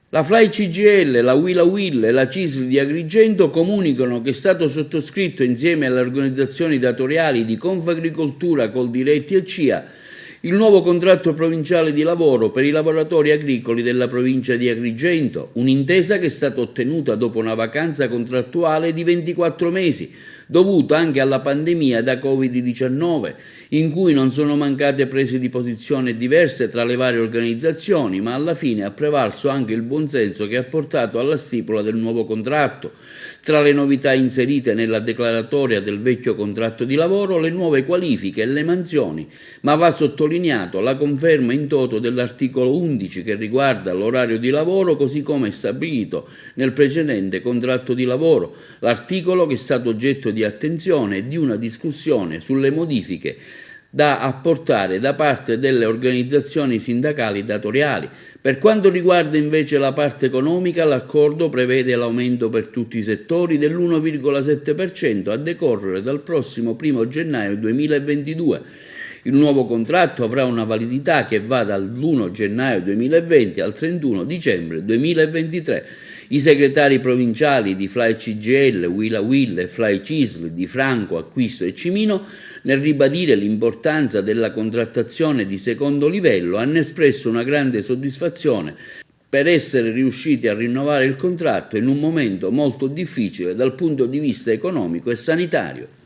La FLAI CGIL, la UIL e la CISL di Agrigento comunicano che è stato sottoscritto insieme alle organizzazioni datoriali di Confagricoltura, Coldiretti e CIA il nuovo contratto provinciale di lavoro per i lavoratori agricoli della provincia di Agrigento, un'intesa che è stata ottenuta dopo una vacanza contrattuale di 24 mesi, dovuta anche alla pandemia da Covid-19, in cui non sono mancate prese di posizione diverse tra le varie organizzazioni, ma alla fine ha prevalso anche il buonsenso che ha portato alla stipula del nuovo contratto. Tra le novità inserite nella declaratoria del vecchio contratto di lavoro, le nuove qualifiche e le mansioni, ma va sottolineato la conferma in toto dell'articolo 11 che riguarda l'orario di lavoro così come stabilito nel precedente contratto di lavoro, l'articolo che è stato oggetto di attenzione e di una discussione sulle modifiche da apportare da parte delle organizzazioni sindacali datoriali. Per quanto riguarda invece la parte economica, l'accordo prevede l'aumento per tutti i settori dell'1,7% a decorrere dal prossimo 1 gennaio 2022. Il nuovo contratto avrà una validità che va dall'1 gennaio 2020 al 31 dicembre 2023. I segretari provinciali di FLAI CGIL, UIL e FLAI CISL di Franco, Acquisto e Cimino, nel ribadire l'importanza della contrattazione di secondo livello, hanno espresso una grande soddisfazione per essere riusciti a rinnovare il contratto in un momento molto difficile dal punto di vista economico e sanitario.